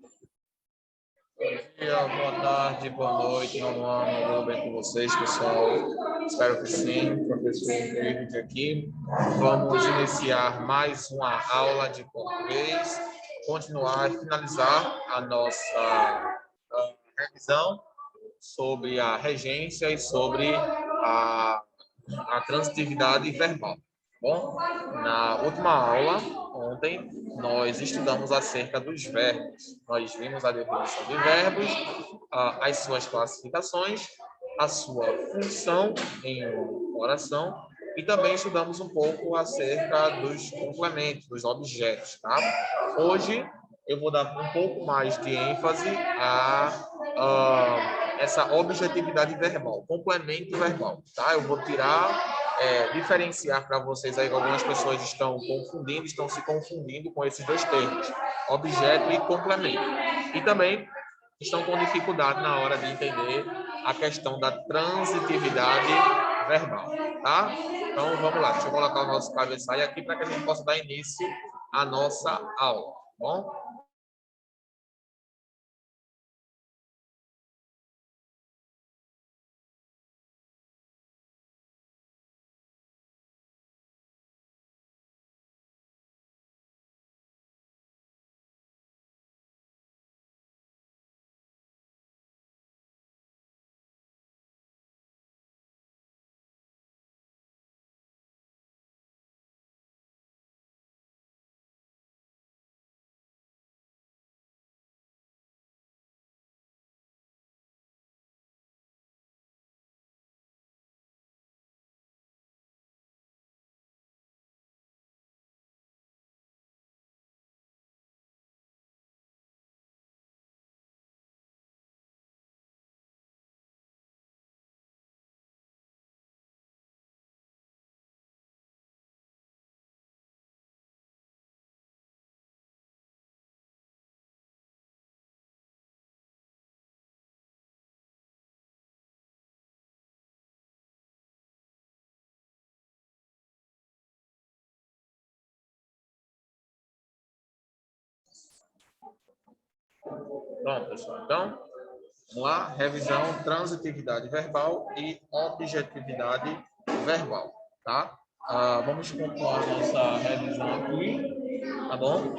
Bom dia, boa tarde, boa noite, nono ano, tudo bem com vocês, pessoal? Espero que sim, professor David aqui. Vamos iniciar mais uma aula de português, continuar e finalizar a nossa revisão sobre a regência e sobre a transitividade verbal. Bom, na última aula, ontem, nós estudamos acerca dos verbos. Nós vimos a definição de verbos, as suas classificações, a sua função em uma oração e também estudamos um pouco acerca dos complementos, dos objetos, tá? Hoje, eu vou dar um pouco mais de ênfase a essa objetividade verbal, complemento verbal, tá? Eu vou diferenciar para vocês aí que algumas pessoas estão se confundindo com esses dois termos, objeto e complemento. E também estão com dificuldade na hora de entender a questão da transitividade verbal, tá? Então, vamos lá, deixa eu colocar o nosso cabeçalho aqui para que a gente possa dar início à nossa aula, tá bom? Pronto, pessoal. Então, vamos lá, revisão, transitividade verbal e objetividade verbal, tá? Vamos continuar nossa revisão aqui, tá bom?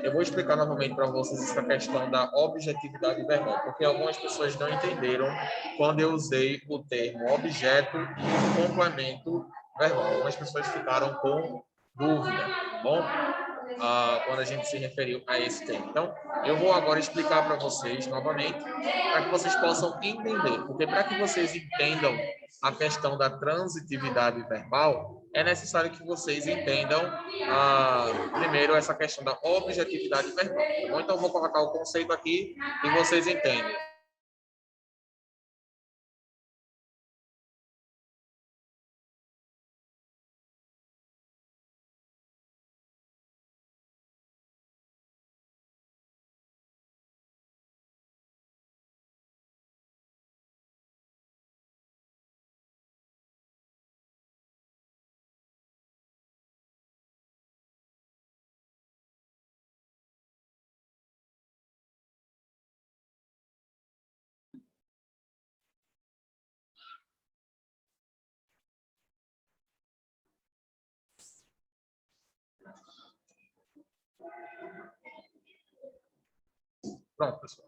Eu vou explicar novamente para vocês essa questão da objetividade verbal, porque algumas pessoas não entenderam quando eu usei o termo objeto e complemento verbal. Algumas pessoas ficaram com dúvida, tá bom? Quando a gente se referiu a esse termo. Então, eu vou agora explicar para vocês novamente, para que vocês possam entender, porque para que vocês entendam a questão da transitividade verbal, é necessário que vocês entendam primeiro essa questão da objetividade verbal. Tá bom? Então, eu vou colocar o conceito aqui e vocês entendem. Pronto, pessoal.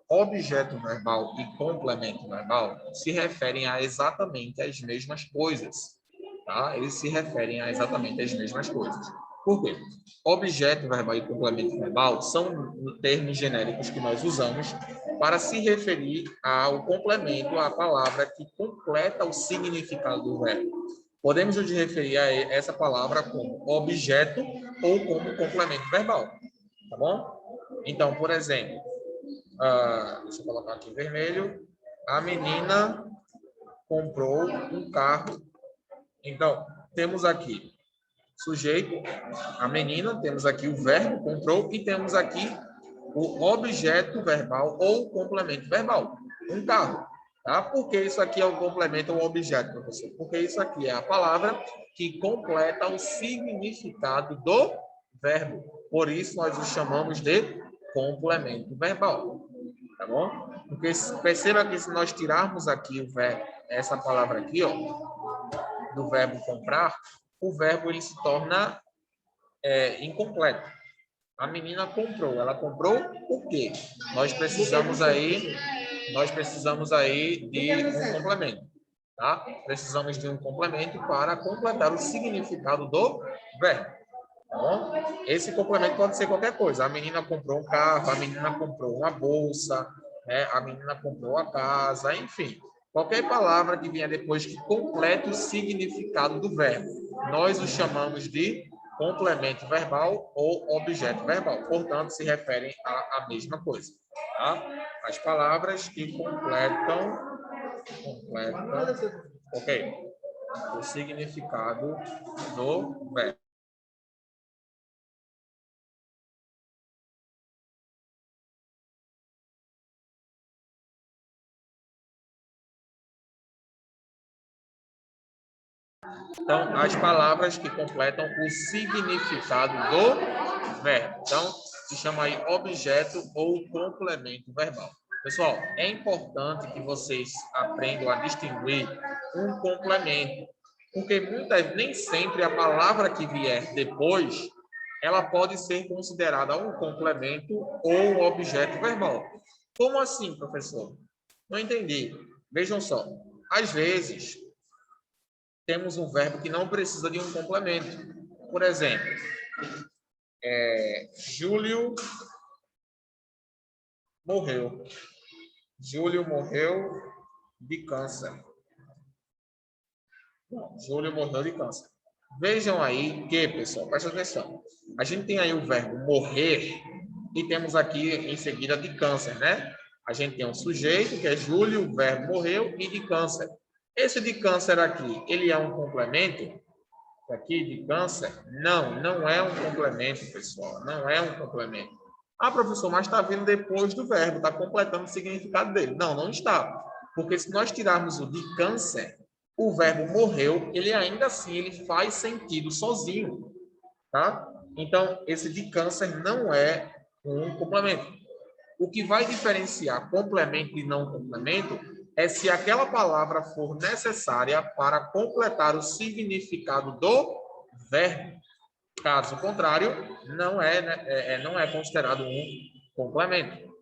Objeto verbal e complemento verbal se referem a exatamente as mesmas coisas, tá? Eles se referem a exatamente as mesmas coisas. Por quê? Objeto verbal e complemento verbal são termos genéricos que nós usamos para se referir ao complemento, à palavra que completa o significado do verbo. Podemos nos referir a essa palavra como objeto ou como complemento verbal, tá bom? Então, por exemplo, deixa eu colocar aqui em vermelho. A menina comprou um carro. Então, temos aqui sujeito, a menina, temos aqui o verbo comprou e temos aqui o objeto verbal ou complemento verbal, um carro. Tá? Por que isso aqui é o complemento ou objeto, professor? Porque isso aqui é a palavra que completa o significado do verbo. Por isso, nós o chamamos de complemento verbal, tá bom? Porque perceba que se nós tirarmos aqui o verbo, essa palavra aqui, ó, do verbo comprar, o verbo ele se torna incompleto. A menina comprou. Ela comprou o quê? Nós precisamos aí de um complemento, tá? Precisamos de um complemento para completar o significado do verbo. Tá bom? Esse complemento pode ser qualquer coisa. A menina comprou um carro, a menina comprou uma bolsa, né? A menina comprou a casa, enfim. Qualquer palavra que vier depois que complete o significado do verbo, nós o chamamos de complemento verbal ou objeto verbal. Portanto, se referem à mesma coisa. Tá? As palavras que completam, ok, o significado do verbo. Então, as palavras que completam o significado do verbo. Então, se chama aí objeto ou complemento verbal. Pessoal, é importante que vocês aprendam a distinguir um complemento, porque nem sempre a palavra que vier depois, ela pode ser considerada um complemento ou um objeto verbal. Como assim, professor? Não entendi. Vejam só. Às vezes, temos um verbo que não precisa de um complemento. Por exemplo, Júlio morreu. Júlio morreu de câncer. Júlio morreu de câncer. Vejam aí que, pessoal, presta atenção. A gente tem aí o verbo morrer e temos aqui em seguida de câncer, né? A gente tem um sujeito, que é Júlio, o verbo morreu, e de câncer. Esse de câncer aqui, ele é um complemento? Aqui de câncer? Não, não é um complemento, pessoal. Não é um complemento. Ah, professor, mas está vindo depois do verbo, está completando o significado dele. Não, não está. Porque se nós tirarmos o de câncer, o verbo morreu, ele ainda assim ele faz sentido sozinho, tá? Então, esse de câncer não é um complemento. O que vai diferenciar complemento e não complemento é se aquela palavra for necessária para completar o significado do verbo. Caso contrário, não é considerado um complemento,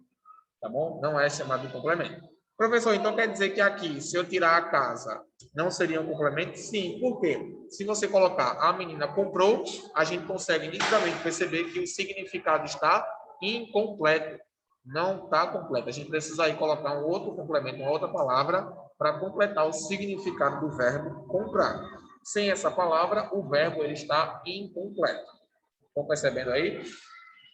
tá bom? Não é chamado de complemento. Professor, então quer dizer que aqui, se eu tirar a casa, não seria um complemento? Sim, por quê? Se você colocar a menina comprou, a gente consegue nitidamente perceber que o significado está incompleto. Não está completo. A gente precisa aí colocar um outro complemento, uma outra palavra, para completar o significado do verbo comprar. Sem essa palavra, o verbo ele está incompleto. Estão percebendo aí?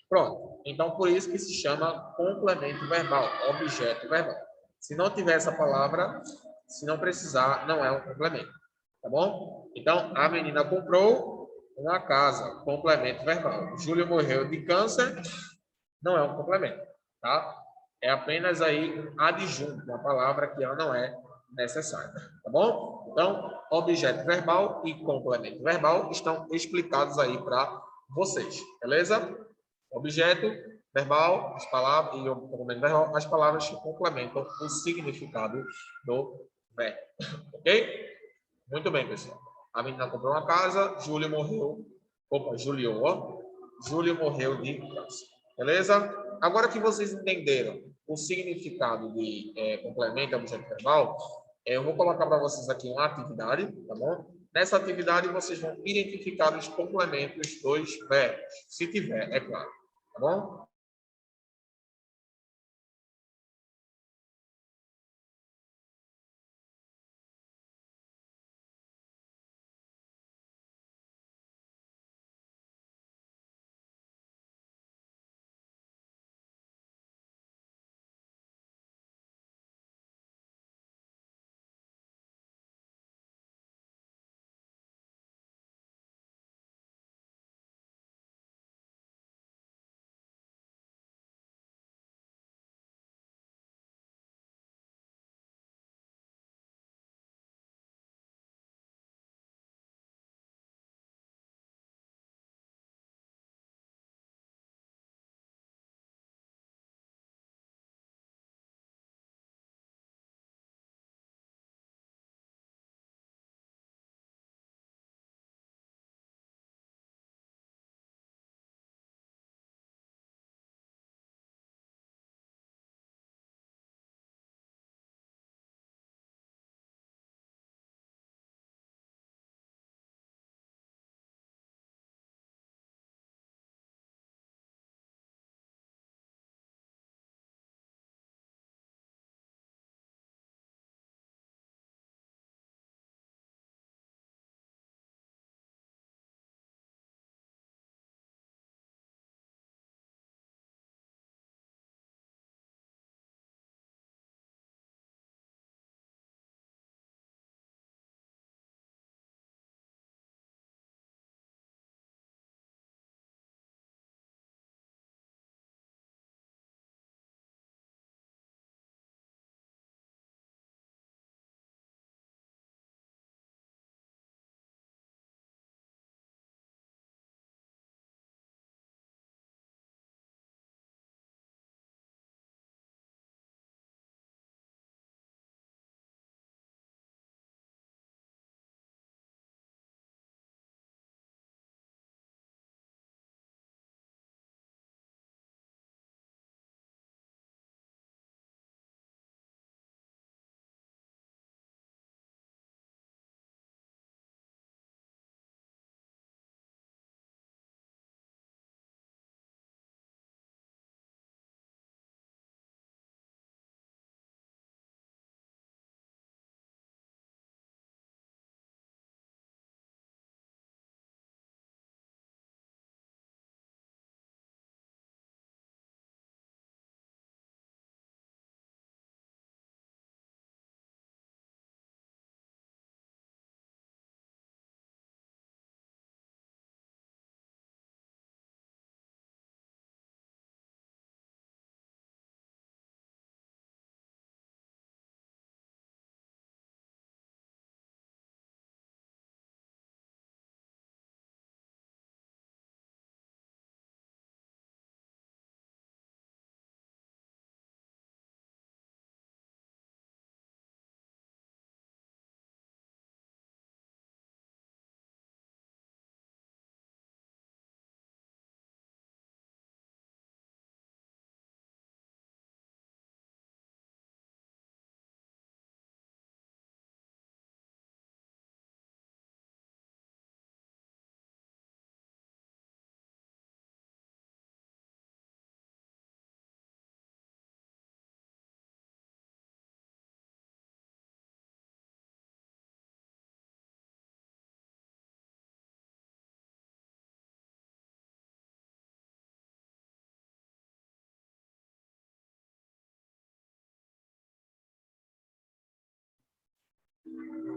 Pronto. Então, por isso que se chama complemento verbal, objeto verbal. Se não tiver essa palavra, se não precisar, não é um complemento. Tá bom? Então, a menina comprou uma casa, complemento verbal. Júlio morreu de câncer, não é um complemento, tá? É apenas aí um adjunto, uma palavra que ela não é necessária, tá bom? Então, objeto verbal e complemento verbal estão explicados aí para vocês, beleza? Objeto verbal, as palavras e o complemento verbal, as palavras que complementam o significado do verbo, ok? Muito bem, pessoal. A menina comprou uma casa, Júlio morreu. Opa, Júlio, ó. Júlio morreu de câncer. Beleza? Agora que vocês entenderam o significado de complemento e objeto verbal, eu vou colocar para vocês aqui uma atividade, tá bom? Nessa atividade, vocês vão identificar os complementos dos verbos, se tiver, é claro. Tá bom?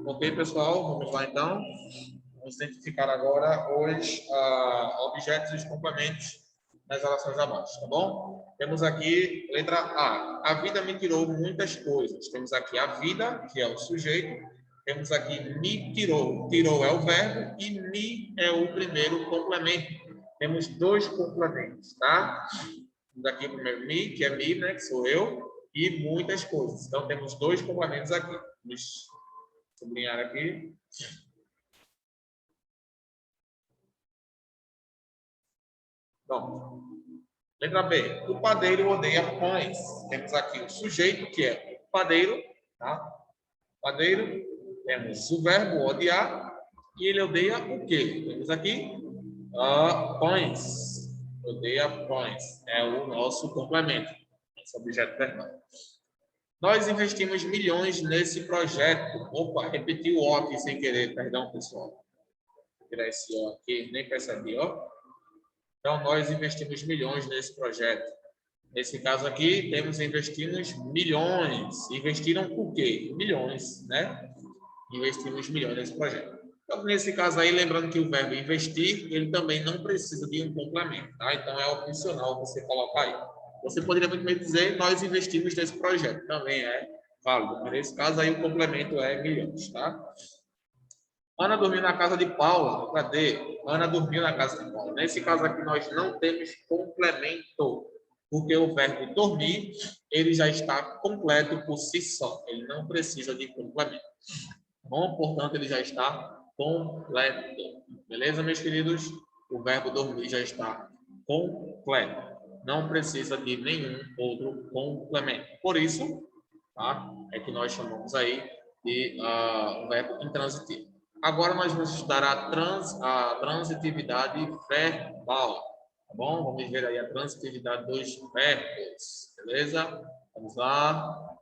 Ok, pessoal? Vamos lá, então. Vamos identificar agora os objetos e os complementos nas orações abaixo, tá bom? Temos aqui, letra A. A vida me tirou muitas coisas. Temos aqui a vida, que é o sujeito. Temos aqui me tirou. Tirou é o verbo e me é o primeiro complemento. Temos dois complementos, tá? Temos aqui o primeiro me, que é me, né? Que sou eu. E muitas coisas. Então, temos dois complementos aqui. Vamos sublinhar aqui. Bom, letra B. O padeiro odeia pães. Temos aqui o sujeito, que é o padeiro, tá? Padeiro. Temos o verbo odiar. E ele odeia o quê? Temos aqui pães. Odeia pães. É o nosso complemento. Esse objeto verbal. Nós investimos milhões nesse projeto. Opa, repeti o O aqui sem querer. Perdão, pessoal. Vou tirar esse O aqui. Nem percebi, ó. Então, nós investimos milhões nesse projeto. Nesse caso aqui, temos investimos milhões. Investiram por quê? Milhões, né? Investimos milhões nesse projeto. Então, nesse caso aí, lembrando que o verbo investir, ele também não precisa de um complemento, tá? Então, é opcional você colocar aí. Você poderia muito bem dizer, nós investimos nesse projeto. Também é válido. Mas nesse caso aí, o complemento é milhões, tá? Ana dormiu na casa de Paula. Cadê? Ana dormiu na casa de Paula. Nesse caso aqui, nós não temos complemento, porque o verbo dormir, ele já está completo por si só. Ele não precisa de complemento. Bom, portanto, ele já está completo. Beleza, meus queridos? O verbo dormir já está completo. Não precisa de nenhum outro complemento. Por isso, tá? É que nós chamamos aí de o verbo intransitivo. Agora nós vamos estudar a transitividade verbal, tá bom? Vamos ver aí a transitividade dos verbos, beleza? Vamos lá.